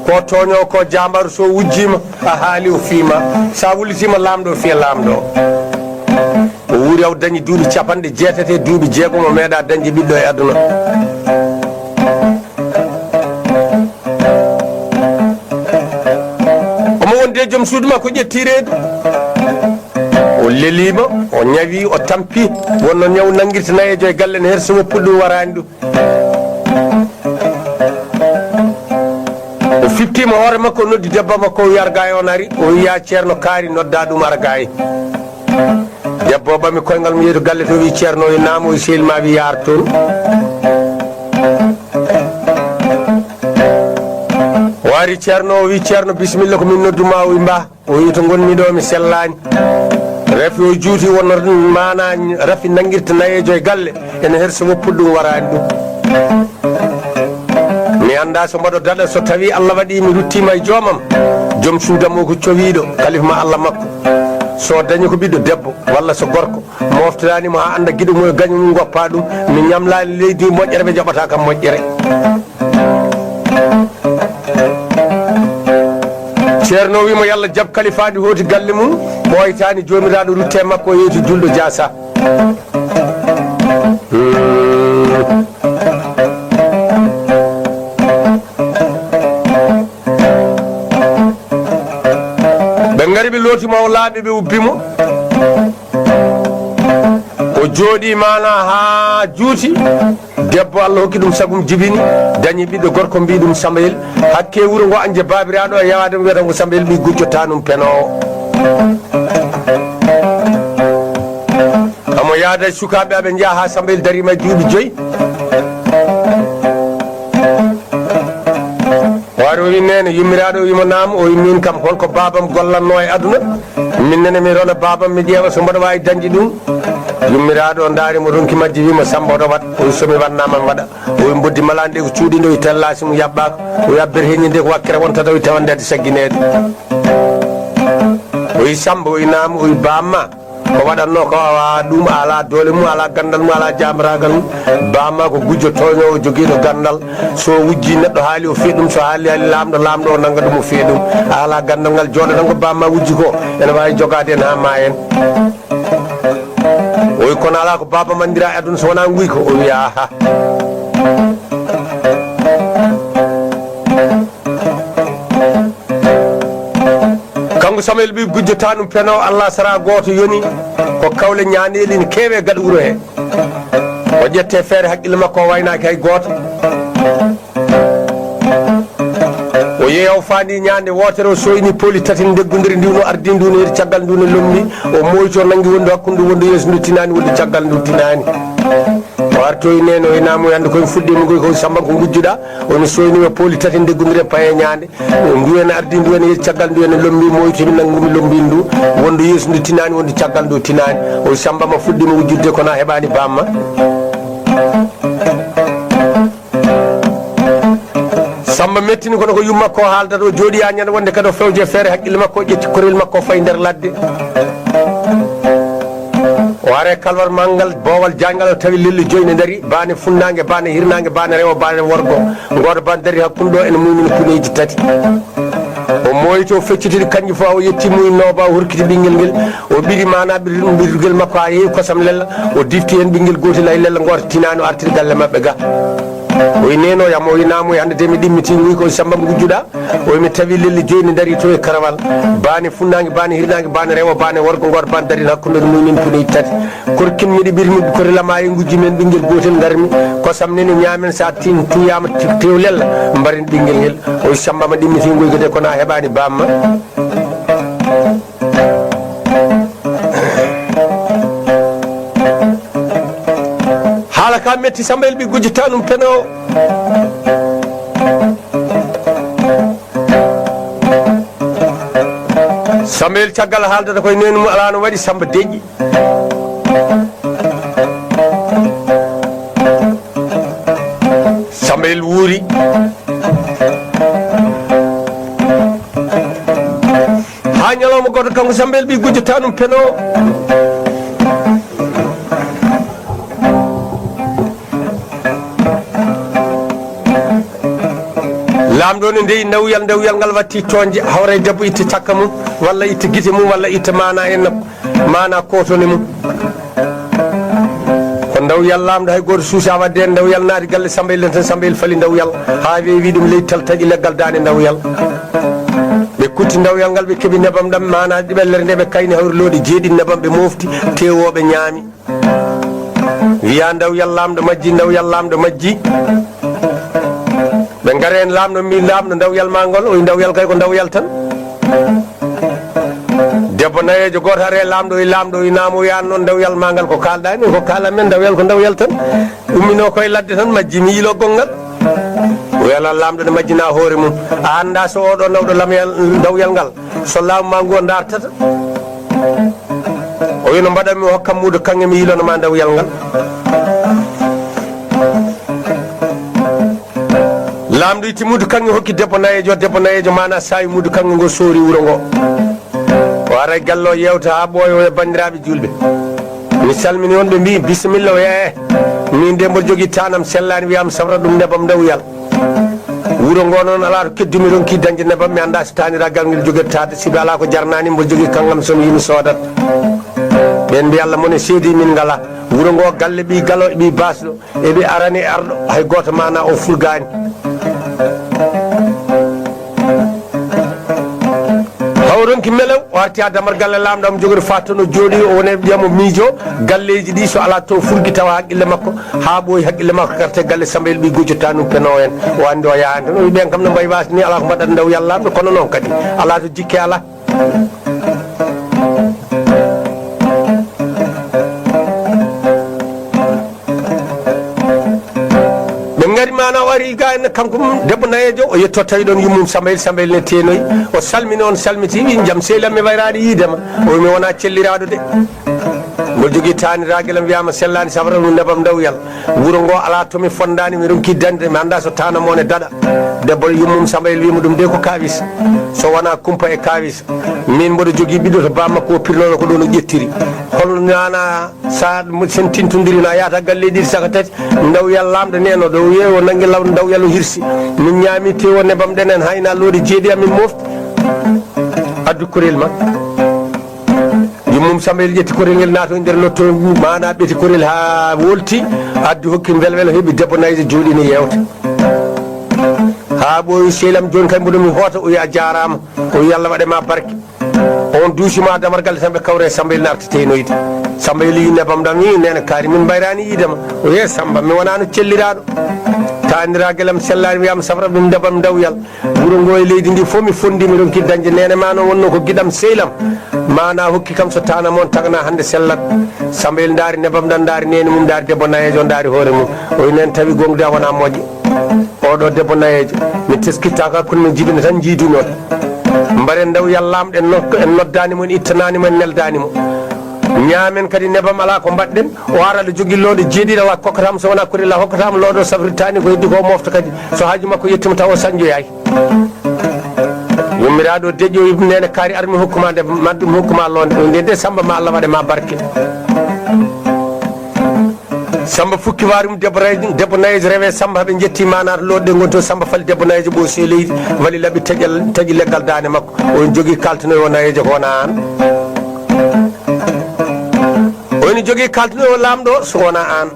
ko toño ko jambar so wujjima a haali o fiima sa wulitima lamɗo fiya lamɗo o wuuri aw dañi duuɓi capanɗe jeetati duuɓi jeegomo meeɗa dañde ɓiɗɗo e aduna omo wonde joom suudu makko ƴetti reedu o lelima o ñawi o tampi wonno ñaw nanguirta nayejo e galle ne her somo puɗɗum warani ɗum o fiftima hoore makko noddi debbo makko o wi argaye on ari o wiya ceerno kaari nodda ɗum argaye debbo ɓami koyngal mi yeeto galle to wi ceerno o naamo o sehlima wi yaar toon wari ceerno o wi ceerno bisimilla ko min nodduma o wi mba o wi to gonmi ɗo mi sellani refi o juuti wonno mana rafi nanguirta nayejo e galle ene her so woppuɗum warani ɗum mi anda so mbaɗo daɗa so tawi Allah waɗi mi ruttima e joomam joom suudam o ko cowiɗo kalifma Allah makko so dañi ko ɓiɗɗo debbo walla so gorko moftanimo ha anda guiɗo mum e gañumum goppa ɗum mi ñamlani leydi moƴƴere ɓe jaɓata kam moƴƴere ceerno wimo yallah jaab kalifani hooti galle mum ɓoytani jomiraɗo rutte makko o yeetu julɗo diasa ɓe gari ɓe lootimo o laaɓi ɓe ubbimo o jooɗi mana ha juuti debbo Allah hokki ɗum sagum jibini dañi ɓiɗɗo gorko mbi ɗum Samayel hakke wuuro ngo anje babiraɗo e yawade mo wiyata ko Samayel ɓi gujjotta ɗum penowo amo yaada e sukaɓe aɓe jaaha ha Samayel darima duuɓi 5 wari o wi nene yummiraɗo o wimo naam o wi min kam holko babam gollanno e aduna min nene mi rona babam mi ƴeewa so mbaɗa wawi dañde ɗum yummiraɗo o daarimo ronki majji wimo Samba oɗo wat o wi somi wannama mi waɗa o wi mboddi malande ko cuuɗinde o wi tellasi mo yaɓɓaka o yabbere heññinde ko wakkere wontata o wi tawandede sagguinede o wi Samba o wi naam o wi bamma ko waɗanno ko awa ɗum ala doole mum ala gandal mum ala jamiragal mum bamma ko gujjo toñowo joguiɗo gandal so wujji neɗɗo haali o fii ɗum so haali lamɗo o nanga ɗum o fii ɗum ala gandal ngal jooɗo tan ko bamma wujji ko ene wawi jogade en ha ma en o wi kono ala ko baba mandira e aduna so wona nguy ko o wi aha kanko Samayel ɓi gujjota ɗum peno Allah sara goto yoni ko kawle ñaneli ne keewe gaɗa wuuro he o ƴette feere haqqille makko o waynaki hay goto o yeeya o fandi ñande wotere o soyni poli tati deggodiri ndi no ardi ndu no hedi caggal ndu no lomni o moyto nangui wondu hakkude wondu yeeso ndu tinani wondu caggal ndu tinani o artoyi nene o inamo hande koye fuɗɗima koy ko Samba ko gujjuɗa ono soynima poli tati deggodiri e paye ñande ndu ene ardi ndu ene hedi caggal ndu ene lombi moytomi nanggumi lombi ndu wondu yeeso ndu tinani wondu caggal ndu tinani o Samba ma fuɗɗima wujjudde kono a heɓani bamma Samba mettini kono ko yumma ko haaldata o jooɗi ha ñande wonde kadi o fewje feere haqqille makko o ƴetti korel makko o fayi nder ladde o are kalwar mangal boowal jangal o tawi lelli joyne dari bane funnague bane hirnague bane rewo bane worgo goto bane dari hakkude ɗo ene mumini kuneji tati o moyto feccitiri kanƴi fo o yetti muyinnoba o hurkiti ɓinguel ngel o ɓiri mana ɓirgel makko ha heewi kosam lella o difti hen ɓinguel gotel ay lella goto tinani o artiri galle mabɓe ga o wi neno yam o wi namoy hande de mi ɗimmiti wi ko Samba gujjuɗa o wi mi tawi lelli joyni dari to e karawal bane funnague bane hirnague bane rewo bane worgo goto bane dari hakkude mumen puneji tati korkin miɗi ɓirmi korelama e gujji men ɓinguel gotel garmi kosam nene ñamen sa tin tuyama tew lella mbaren ɓinguel ngel o wi Samba ma ɗimmiti goygode kono a heɓani bamma haala ka metti Samayel ɓi gujjita ɗum peno Samayel caggal haaldata koye nenu mum ala no waɗi Samba deƴƴi Samayel wuuri ha ñalawma goto kanko Samayel ɓi gujjita ɗum peno lamɗo lamɗo ne ndeyi ndawyal ngal watti tonje hawre debbo itta cakka mum walla itta gite mum walla itta mana en mana kotone mum ko ndawyal lamɗo hay goto suusa wadde ndawyal naati galle Samba tan Samba fali ndawyal ha weewi ɗum leydi taƴi leggal dande ndawyal ɓe kutti ndawyal ngal ɓe keeɓi nebam ɗam mana ɓellere nde ɓe kayni hawre looɗe jeeɗi nebam ɓe mofti tewoɓe ñaami wiya ndawyal lamɗo majji ɓe gaare en lamɗo mi lamɗo ndawyal ma ngol o ndawyal kay ko ndawyal tan debbo nayejo goto are lamɗo o namo o yan noon ndawyal ma ngal ko kalɗa ni ko kala men ndawyal ko ndawyal tan ummino koye ladde tan majji mi yilo gongal o yala lamɗo ne majjina hoore mum a anda so oɗo nawɗo ndawyal ngal so laamu ma ngu dartata o wino mbaɗanmi o hokkam muudo kange mi yilonoma ndawyal ngal lamɗo itti mudu kange hokki debbo nayejo mana sawi mudu kange ngo soori wuro ngo o ara gallo yewta ha ɓooyo e bandiraɓe julɓe mi salmini on ɓe mbi bisimilla o yeye min de mboɗo jogui tanam sellani wiyama safra ɗum nebam ndawyal wuro ngo noon ala to keddumi ronki dañde nebam mi anda so taniragal ngel joguirtade sibi ala ko jarnani mboɗo jogui kangam somi yimi sodat ɓen mbi Allah mone seedi min ngala wuro ngo galle ɓi galo ɓi basɗo eɓe arani arɗo hay goto mana o fulgani hawronki melew o arti ha damar galle lamɗo am jogori fattono jooɗi o wone ƴamo miijo galleji ɗi so ala to fulgui tawa haqqille makko ha ɓooyi haqqille makko carte galle Samba ɓi gujjota ɗum peno en o andi o yahani tan o wi ɓen kam no mbayi wasni ala ko mbaɗat ndawyal lamɗo kono noon kadi ala to jikke ala mana o ari ga en kanko debbo nayejo o yetto tawi ɗon yummum Samba ne tenoyi o salmini on salmiti wi jaam sehlam mi wayraɗo yiidema o mi wona celliraɗo de mbo jogui taniraguelam wiyama sellani safra ɗum nebam ndawyal wuro ngo ala tomi fondani mi ronki dande mi anda so tanamone daɗa debbo yummum Samba wima ɗum de ko kawis so wona kumpa e kawis min mboɗo jogui ɓiɗɗo to bammakko o pirnono ko ɗon o ƴettiri hono nana sa sen tintodirina yata galleji ɗiɗi saka tati ndawyal lamɗo neno ɗo yeewo nanggue lawɗo ndawyal o hirsi min ñaami tewo nebam ɗenen hayna loode jeeɗi amin mofti addu korel ma yummum Samba ƴetti korel ngel nato nder lotto mana ɓeti korel ha wolti addi hokki welwel heeɓi debbo nayejo jooɗini yewta ha ɓooyi sehlam joni kay mboɗomi hoota o wi a jarama o wi Allah waɗema barke on duusima damargal tan ɓe kawre Samba narta tenoyde Samba yi nebam ɗam wi nene kaari min mbayrani yiidema o wi Samba mi wonano celliraɗo taniraguelam sellani wiyama safra ɗum nebam ndawyal wuro ngo e leydi ndi fof mi fondimi ronki dañde nene ma noon wonno ko guiɗam sehlam mana hokki kam so tanamon tagana hande sellat Samba daari nebam ɗam daari nene mum daari debbo nayejo daari hoore mum o wi nen tawi gongude wona moƴƴo oɗo debbo nayejo mi teskittako hakkude min jibina tan jiidunoɗe mbaren ndawyal lamɗo en noddanimo en ittananimo en neldanimo ñaamen kadi nebam ala ko mbaɗɗen o ara aɗa jogui looɗo jeeɗiɗo ala kokkatama so wona korel a hokkatama looɗo safritani ko heddi ko mofta kadi so haaju makko yettima taw o sañjoyaki yummiraɗo deƴƴo nene kaari armi hokkuma nde maɗɗum hokkuma londe ɗo nde Samba ma Allah waɗe ma barke Samba fukki warum debbo nayejo rewe Samba haɓe jetti manata lodde gonto Samba fali debbo nayejo ɓoosi leydi wali laaɓi taƴi leggal dane makko on jogui kaltanoyo nayejo ko wona an oni jogui kaltanoyo lamɗo so wona an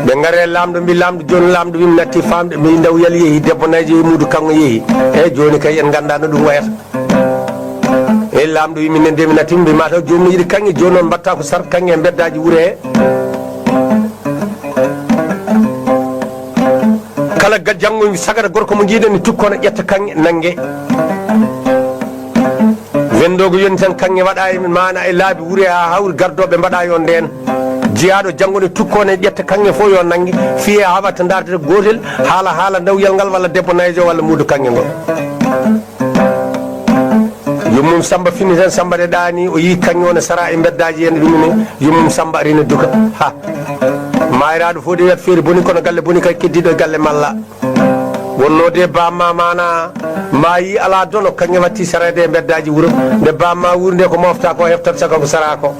ɓe gaare lamɗo mbi lamɗo joni lamɗo wimi natti famde mi ndawyal yeehi debbo nayejo yi mudu kanko yeehi eyyi joni kay en ganda no ɗum wayata e lamɗo wimi nen de mi natti mbi mataw jomum yiiɗi kanŋe joni noon mbatta ko sart kanŋe e beddaji wuuro he kala janggo sagata gorko mo jiiɗen ni tukkono ƴetta kanŋe nangge wendogo yoni tan kanŋe waɗa e mana e laabi wuuro ha hawri gardoɓe mbaɗa yo nden jeyaɗo janggone tukkone ƴetta kanŋe fof yo nangge fiye ha watta dardete gotel haala ndawyal ngal walla debbo nayejo walla muudo kanŋe ngol yummum Samba fini tan Samba de ɗani o yi kanŋe wona sara e beddaji en ɗumine yummum Samba arina duka ha mayraɗo fof de wiyat feeri boni kono galle boni kay keddiɗo e galle malla wonno de bamma mana ma yi ala dono kanŋe watti sarede e beddaji wuuro nde bamma wuuri nde ko mofta ko heftat sago ko sara ko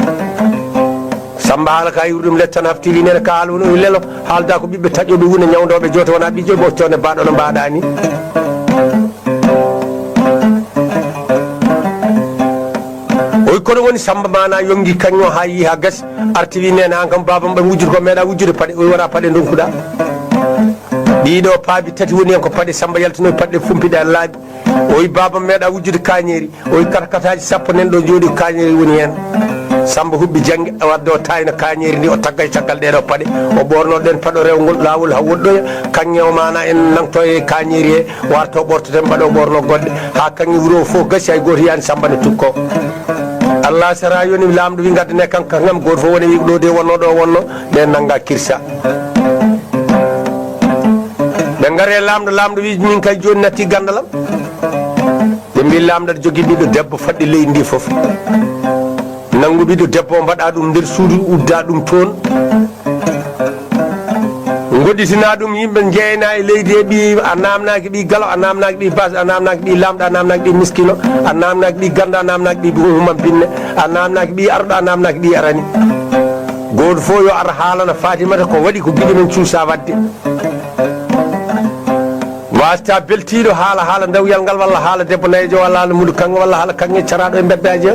Samba haala ka yurdum lettan haftiri nene ka haala wono lelo haalda ko ɓiɓɓe taƴoɓe wune ñawdoɓe joote wona ɓiƴƴo ɓoftone mbaɗo no mbaɗa ni oy kono woni Samba mana yongi kañum ha yi ha gasi arti wi nene an kam babam ɓe wujjude ko meeɗa wujjude paɗe oy wona paɗe donkuɗa ɗiɗo paabi tati woni hen ko paɗe Samba yaltinoy paɗe fumpiɗe a laaɓi oy babam meeɗa wujjude kañeri oy karkataji sappo nen ɗo jooɗi kañeri woni hen Samba hubbi jangge wadde o tayno kañeri ndi o taggay caggal ɗeɗo paɗe o ɓorno ɗen paɗo rewgol lawol ha woɗɗoya kanŋe o mana en nangto e kañeri he warto ɓortoten mbaɗo ɓorno goɗɗe ha kanŋe wuuro fof gasi hay goto yani Samba ne tukko Allah sara yoni lamɗo wi gaddane kanka ngam goto fof woni wi ɗo de wonno ɗo wonno ɓen nangga kirsa ɓe gaare lamɗo wi min kay joni natti gandalam ɓe mbi lamɗo aɗa jogui ɓiɗɗo debbo faɗɗi leydi ndi foof nangu ɓiɗɗo debbo mbaɗa ɗum nder suudu udda ɗum toon godditina ɗum yimɓe jeeyna e leydi e ɓi a namnaki ɓi galo a namnaki ɓi bas a namnaki ɓi lamɗo a namnaki ɓi miskino a namnaki ɓi ganda a namnaki ɓi humam binne a namnaki ɓi arɗo a namnaki ɓi arani goto fof yo ara haalana Fatimata ko waɗi ko guiɗi men cuusa wadde wasata beltiɗo haala dawyal ngal walla haala debbo nayejo walla haala mudu kanŋe walla haala kanŋe caraɗo e beddaji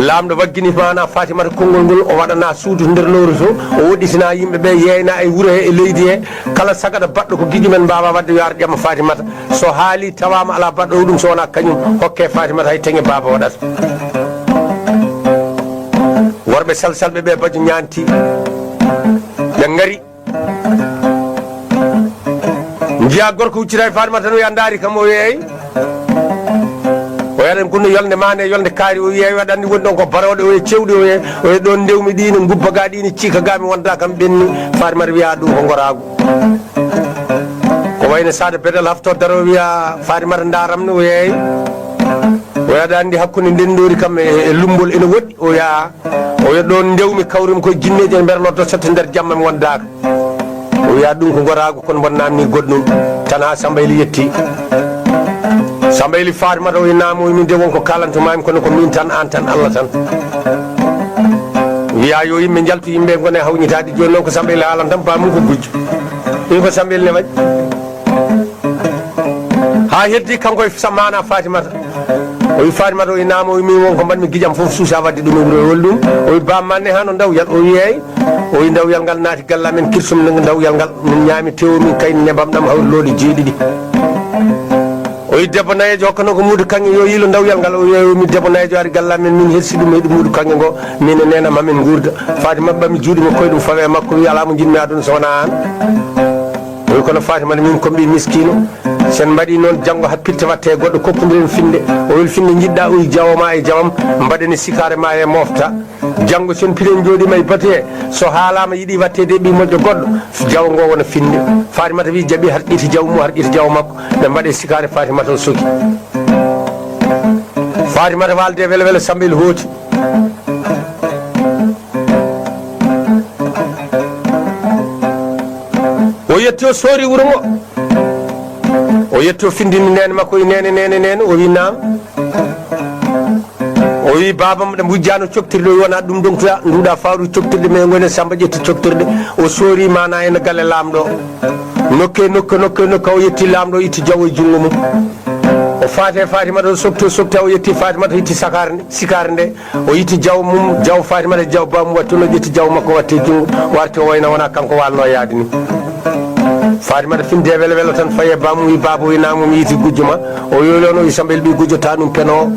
lamɗo waggini mana Fatimata konngol ngol o waɗana suudu nder lowru to o woɗɗitina yimɓeɓe yeyna e wuuro he e leydi he kala sagata baɗɗo ko guiɗi men mbawa wadde yo ar ƴamma Fatimata so haali tawama ala baɗɗo ɗum so wona kañum hokke Fatimata hay teŋe baba waɗata worɓe salsalɓe ɓe bajo ñanti ɓe ngari jiya gorko huccita e Fatimata tan o ya daari kam o yeey o yaɗen kono yolde mane yolde kaari o yeewi waɗanni woni ɗon ko baroɗe oye cewɗi oye ɗon ndewmi ɗine gubbaga ɗine ciika gami wonda kam ɓenni Fatimata wiya ɗum ko gorago ko wayno saade bedal hafto daro wiya Fatimata daramne o yeeyi o yaɗa andi hakkude ndendori kam e lumbol ene woɗɗi o ya ɗon ndewmi kawrimi koye jinneji en mbeɗa loddo sotte nder jamma mi wondaka o wiya ɗum ko gorago kono bonnamni goɗɗum tan ha Samba Eli yetti Samba Eli Fatimata o namoy min de wonko kalantomami kono ko min tan an tan Allah tan wiya yo yimɓe jaltu yimɓe gone hawñitade joni noon ko Samba Eli haalan tan bamum ko gujjo ɗum ko Samba Eli ne waɗi ha heddi kanko e mana Fatimata o wi Fatimata o namoy min wonko mbaɗmi guiƴam foof suusa wadde ɗum e wuuro e holɗum o wi bammanne hano dawyal o wiyeyi o wi dawyal ngal naati gallamen kirsum dawyal ngal min ñaami tewo min kayni nebam ɗam hawri looɗi jeeɗiɗi o wi debbo nayejo hokkano ko muudu kanŋe yo yiilo dawyal ngal o wiyomi debbo nayejo ari gallamen min hersi ɗum heɗi muudu kanŋe ngo min e nenam hamin gurda Fatimata ɓami juuɗe makko e ɗum fawe makko wi ala mo jinmi aduna so wona an o wi kono Fatimata min ko mbi miskino sen mbaɗi noon janggo hat pitte watte goɗɗo kokkodiren finde o wil finde jiɗɗa o wi jawama e jawam mbaɗeni sikare ma e mofta janggo sen piɗen jooɗima e bate so haalama yiiɗi wattede ɓi moƴƴo goɗɗo jaw ngo wona finde Fatimata wi jaaɓi har ƴiti jaw mum har ƴiti jaw makko ɓe mbaɗe sikare Fatimata o soki Fatimata walde wele wele Samba Eli hooti o yetti o soori wuuro ngo o yetti o findini nene makko e nene o wi nam o wi babam ɗe bujjano coktirde o wona ɗum donkuya nduɗa fawru coktirde mais gone Samba ƴetti coktirde o soori mana ene galle lamɗo nokke o yetti lamɗo o itti jawo e jungo mum o faate Fatimata o softa o yetti Fatimata o itti sikare nde o itti jaw mum jaw Fatimata jaw bamum watti no ƴetti jaw makko watte jungo warti o wayno wona kanko walno yaade ni Fatimata finde wele wele tan faye bamum wi baba wi namum yiiti gujjuma o yolono wi Samba Eli ɓi gujjota ɗum peno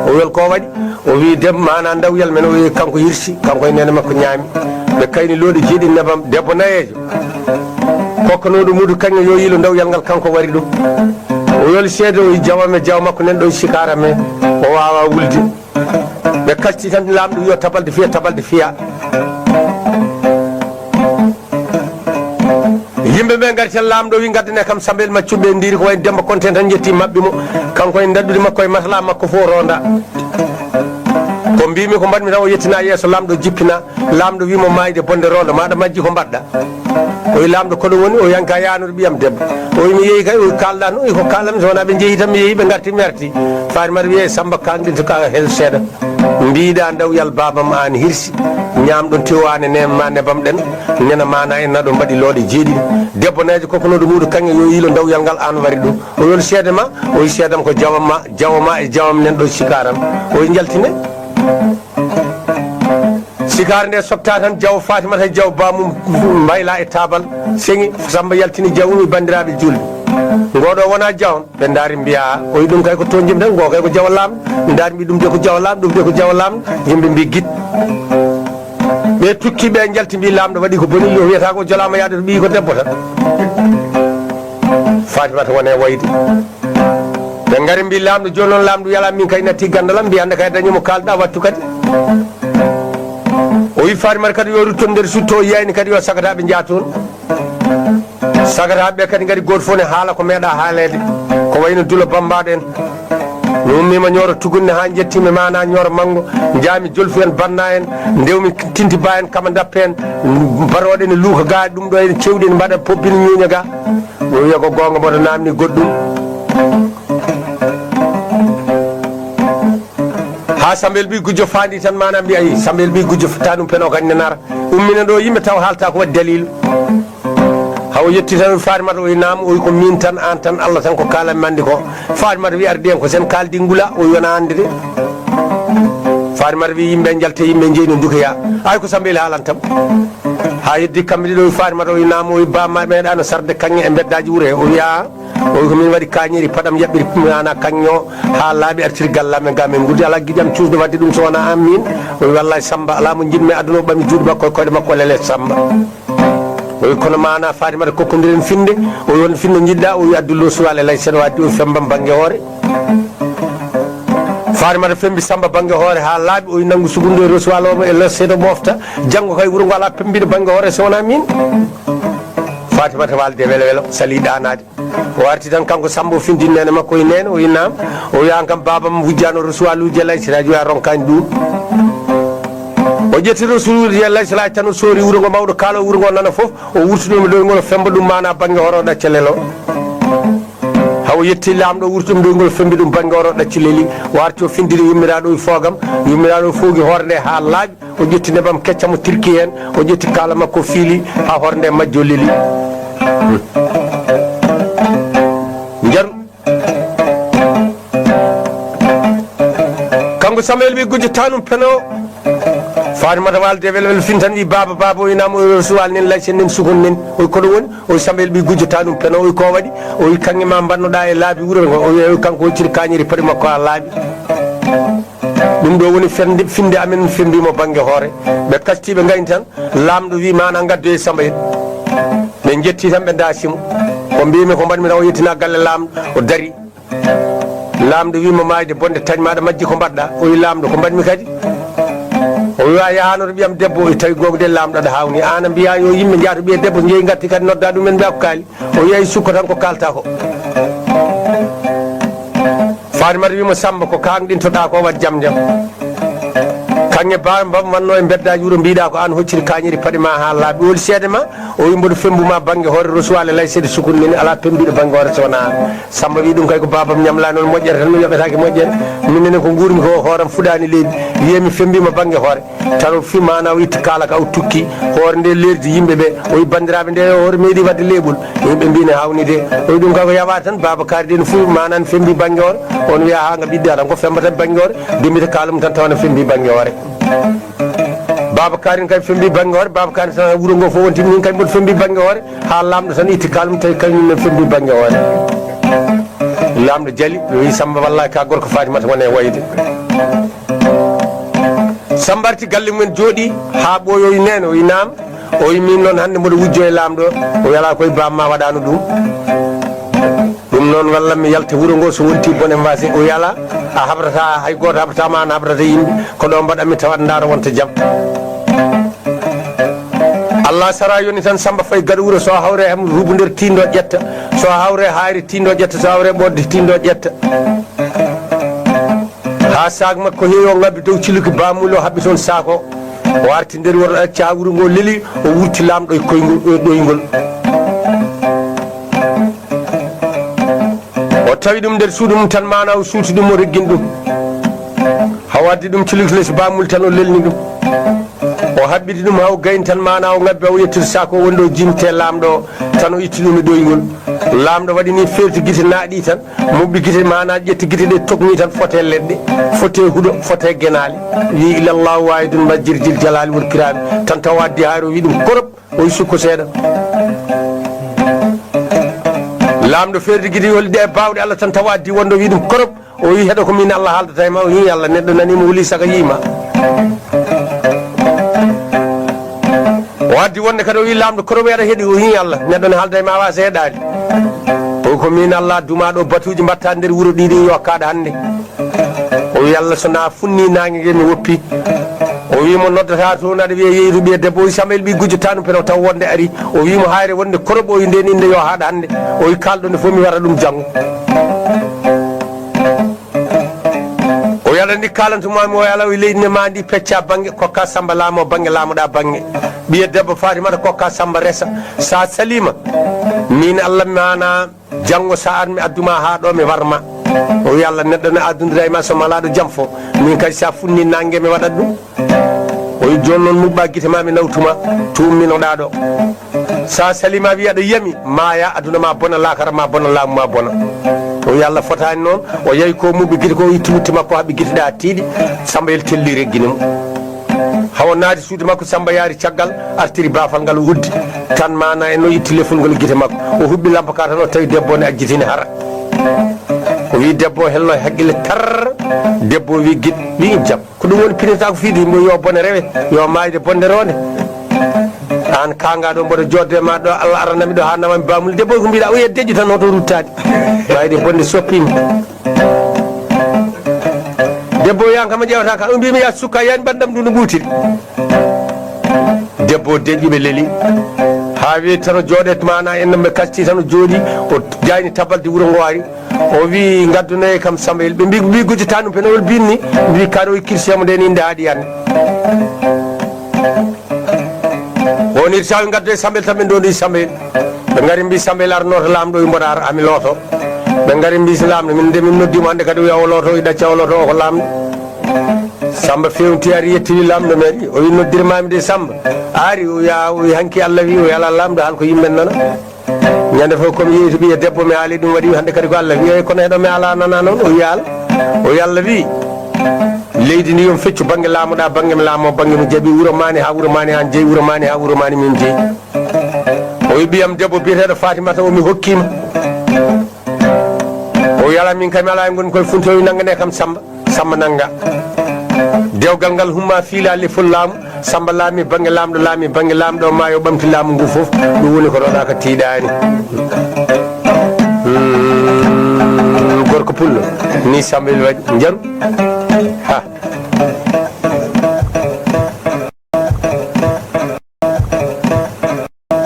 o wel ko waɗi o wi debbo mana dawyal men o wi kanko hirsi kanko e nene makko ñaami ɓe kayni looɗi jeeɗi nebam debbo nayejo kokkanoɗo mudu kanŋe yo yiilo dawyal ngal kanko wari ɗum o yoli seede o wi jawame jaw makko nen ɗo e sikara me o wawa wulde ɓe kacci tan lamɗo wiyo tabalde fiya yimɓe ɓe gari tan lamɗo wi gaddane kam Samba Eli maccuɓe ndiri ko wayno Demba Konté tan jetti mabɓe mo kanko e daddude makko e masala makko fo ronda ko mbimi ko mbaɗmi tan o yettina yeeso lamɗo jippina lamɗo wimo mayde bonde ronda maɗa majji ko mbaɗɗa o wi lamɗo koɗo woni o yanka yanude ɓiyam debbo o wi mi yeehi kay o wi kalɗa no ko kalɗami so wona ɓe jeehi tan mi yeehi ɓe garti mi arti Fatimata wiye Samba kanɗinto ka hel seeɗa mbiɗa dawyal babam an hirsi ñamɗon tewane ne ma nebamɗen nena mana en naɗo mbaɗi looɗe jeeɗiɗi debbo nejo kokonoɗo muɗo kanŋe yo yilo dawyal ngal an wari ɗum o yoni seede ma o yi seedam ko jawama e jawam nen ɗo sikaram o yi jaltine sikare nde sobta tan jaw fatimata jaw bamum mbayla e tabal seŋi samba yaltini jawumi bandiraɓe julɓe ngoɗo wona jawon ɓe daari mbiya o yi ɗum kay ko toon jimɗen ngo kay ko jawa lamɗo daari mbi ɗum de ko jawa lamɗo ɗum de ko jawa lamɗo yimɓe mbi guit ɓe tukki ɓe jalti mbi lamɗo waɗi ko boni yo wiyata ko jolama yaade to ɓi ko debbo tan fatimata wone wayde ɓe gari mbi lamɗo joni noon lamɗo yala min kay natti gandalam mbi hande kay dañimo kalɗa wattu kadi o wi fatimata kadi yo rutton nder sutto o yiyani kadi yo sagataɓe jatoon sagataɓe kadi gari goto fof ne haala ko meeɗa haalede ko wayno dulo bambaɗo en mi ummima ñooro tugunne ha jettimi mana ñooro manggo jaami jolfu en banna en ndewmi tinti ba en kama dappe en baroɗe ne luuka ga ɗum ɗo en cewɗi ne mbaɗa pobbini ñuuña ga o wiya ko gonga mboɗo namni goɗɗum ha Sambel bi gujjo faandi tan mana mbi ayi Sambel bi gujjo tanum peno kan nenara ummina ɗo yimɓe taw haalta ko waɗi dalilu haw yetti tan Fatimata o nam o ko min tan an tan Allah tan ko kala mandi ko Fatimata wi ardi en ko sen kaldi ngula o yona ande de Fatimata wi yimɓe jalte yimɓe jeeyno dukoya ay ko Sambel haalantam ha yeddi kamɓe ɗiɗo Fatimata o nam o bamma meeɗano sarde kanŋe e beddaji wuure o wiya o ko min waɗi kañiri paɗam yaɓɓiri mana kañño ha laaɓi artiri gallamen ga min gudi ala guiƴam cuusde wadde ɗum so wona an min o wi wallay Samba ala mo jinmi aduna o ɓami juuɗe makko e koyɗe makko lele Samba o wi kono mana Fatimata kokkodiren finde o wi won finde jiɗɗa o wi Abdoulou Souwale lay sen waddi o fembam banggue hoore Fatimata fembi Samba banggue hoore ha laaɓi o wi nanggu sugundo e Rasuwal omo e les seeɗa mofta janggo kay wuuro ngo ala pembiɗo banggue hoore so wona min Fatimata walde welo welo sali ɗanade o arti tan kanko Samba o findin nene makko e nene o wi nam o wi an kam babam wujjano Rasuwaluji lay siraji wiya ronkani ɗum o ƴetti Rasuuluji lay siraji tan o soori wuuro ngo mawɗo kaalo wuuro ngo nana foof o wurtinomi ɗo ngol femba ɗum mana banggue horo ɗaccalelo hawo yetti lamɗo wurtumi ɗo ngol fembi ɗum banggue oro ɗaccileli o arti o findini yummiraɗo e fogam yummiraɗo foogi hoore nde ha laaɓi o ƴetti nebam keccamo tirki hen o ƴetti kala makko fiili ha hoore nde majjoleli jaru kanko Samuel wi gujjo tanum peno Fatimata walde wel wel fin tan wi baba o inama o Rasuwal nen lay sen nen sukon nen o koɗo woni o Samuel wi gujjo tanum peno o ko waɗi o wi kanŋe ma bannoɗa e laabi wuuro ngo o wi kanko hocciri kañiri paɗi makko ha laaɓi ɗum ɗo woni finde amen fembimo banggue hoore ɓe kastiɓe gayni tan lamɗo wi mana gaddo e Samba en ɓe jetti tan ɓe dasimo ko mbimi ko mbaɗmi tan o yettina galle lamɗo o dari lamɗo wimo mayde bonde tañ maɗa majji ko mbaɗɗa o wi lamɗo ko mbaɗmi kadi o wiya yahanoto ɓiyam debbo o tawi gogde lamɗo aɗa hawni an mbiya yo yimɓe jaato ɓiye debbo jeeyi gatti kadi nodda ɗumen mbiya ko kaali o wiya sukko tan ko kalta ko Fatimata wimo Samba ko kanɗintoɗa ko wat jaam jaam kanŋe bam wanno e beddaji wuuro mbiɗa ko an hocciri kañiri paɗe ma ha laaɓi woli seede ma o wi mboɗo fembuma banggue hoore Rasuwal lay seeɗa sukun nene ala pembiɗo banggue hoore sowona an Samba wi ɗum kay ko babam ñamla noon moƴƴere tan mi yoɓetake moƴƴere minenne ko gurmi ko hooram fuɗani leydi wiyemi fembima banggue hoore tan o fi mana o itti kala ka o tukki hoore nde lerdi yimɓeɓe o wi bandiraɓe nde hoore meeɗi wadde leeɓol yimɓe mbine hawnide o wi ɗum kay ko yawa tan baba kaari ɗen fo manan fembi banggue hoore on wiya ha nga ɓiɗɗa tan ko femba tan banggue hoore demita kala mum tan tawana fembi banggue hoore Baba Karin kay fembi banggue hoore Baba Karin tan wuuro ngo fof wonti min kay mboɗo fembi banggue hoore ha lamɗo tan itti kalmum tawi kañumne fembi banggue hoore lamɗo jaali wi Samba wallahi ka gorko Fatimata wone wayde Samba arti galle mumen jooɗi ha ɓooyoyi nene o wi nam o wi min noon hande mboɗo wujjo e lamɗo o wiyala koye bamma waɗano ɗum ɗum noon walla mi yalta wuuro ngo so wonti bone mbasi o yala a habrata hay goto habratama an habrata yimɓe ko ɗo mbaɗanmi tawat daro wonta jaam Allah sara yoni tan Samba Faye gaɗa wuuro so hawre ham rubodir tindo ƴetta so hawre hayri tindo ƴetta so hawre ɓodde tindo ƴetta ha sac makko heewi o ngabbi dow ciluki bamulo haɓɓi toon sac o o arti nder woto acca wuuro ngo leeli o wurti lamɗo e koygol ɗoygol o tawi ɗum nder suudu mum tan mana o suuti ɗum o reggin ɗum ha waddi ɗum ciluki less bamul tan o lelni ɗum o habbiti ɗum haw gayn tan mana o ngabbi o yettude sako wondo jimte lamɗo tan o itti ɗum e ɗoygol lamɗo waɗi ni ferti guite naaɗi tan mubbi guite mana ƴetti guite ɗe togni tan fote leɗɗe fote huuɗo fote guenali wi ilallahu wahidun majjirjil jalali wal kirami tan taw waddi haari o wi ɗum korop o yi sukko seeɗa lamɗo ferti guite holɗi e bawɗe Allah tan taw waddi wondo wi ɗum korop o wi heɗo ko min Allah haaldata e ma o yi Allah neɗɗo nanima huuli saka yima o addi wonde kadi o wi lamɗo koromo aɗa heeɗi o hi Allah neɗɗo ne haalda e ma wasa heeɗade o ko min Allah dumaɗo batuji mbatta nder wuuro ɗiɗi yokkaɗo hande o wi Allah sona funni nangue mi woppi o wimo noddata toon aɗa wiya yeytu ɓiye debbo o wi Samuel ɓi gujjotano peno taw wonde ari o wimo hayre wonde koroɓo o wi nden inde yo haɗa hande o wi kalɗo nde fof mi waɗa ɗum janggo o yaɗa ndi kalantumami o ala o leydi ne ma ndi pecca banggue kokka Samba laamo banggue laamoɗa banggue ɓiye debbo Fatimata kokka Samba resa sa salima min Allah mana janggo sa armi adduma ha ɗo mi warma o wi Allah neɗɗo ne addodira e ma so malaɗo jaam fo min kadi sa funni nangue mi waɗat ɗum o wi joni noon mubba guite ma mi nawtuma tumminoɗa ɗo sa salima wi aɗa yiyami maya aduna ma bona lakara ma bona laamu ma bona o wi Allah fotani noon o yeehi ko mubɓe guite ko itti wutte makko haɓe guite ɗa tiiɗi Samba el telli reggine mo hawo naati suudu makko Samba yaari caggal artiri bafal ngal wuddi tan mana en no itti lefol ngol guite makko o huɓɓi lampa ka tan o tawi debbo ne ajjitini hara o wi debbo hello haqqille tar debbo wi guiɗ wi jaam ko ɗum woni pinata ko fiide yimɓe yo bone rewe yo mayde bonde ronde an kangaɗo mboɗo jodde ma ɗo Allah aranami ɗo ha namami bamul debbo ko mbiɗa o ye deƴƴu tan oto ruttade wayde bonde soppimi debbo yankama ƴewata ka o mbimi ya sukka yani bandam ɗum no ɓuutiri debbo deƴƴuɓe leeli ha wi tan o jooɗet mana ennoɓe kasti tan o jooɗi o jayni tabalde wuuro ngo ari o wi gaddunoye kam Samuel ɓe mbi gujjata ɗum penowol binni mbi kaɗo o kirsiyamo nden inde haaɗi yande woni sawi gaddu e Samuel tan ɓe doni Samuel ɓe gari mbi Samuel arnoto lamɗo o mboɗa ar ami looto ɓe gari mbi so lamɗo min nde min noddimo hande kadi o wiya o looto o ɗacca o looto o ko lamɗo Samba fewti ari yettini lamɗo meɗi o wi noddirmami de Samba ari o wi hanki Allah wi o wi ala lamɗo haala ko yimɓen nana ñande fof komi yeeyi to ɓiye debbo mi haali ɗum waɗi hande kadi ko Allah wi kono heɗo mi ala nana noon o wi ala o wi Allah wi leydi ndi yomi feccu banggue laamoɗa banggue mi laamo banggue mi jaaɓi wuuro mani ha wuuro mani han jeeyi wuuro mani ha wuuro mani min jeeyi o wi ɓiyam debbo biyeteɗo Fatimata o mi hokkima o wi ala min kam ala e gonmi koye funto o wi nangane kam Samba nanga dewgal ngal humma fiila lefol laamu Samba laami banggue lamɗo o ma yo ɓamti laamu ngu foof ɗum woni ko ɗoɗa ko tiiɗani gorko pullo ni Samuel waɗi jaru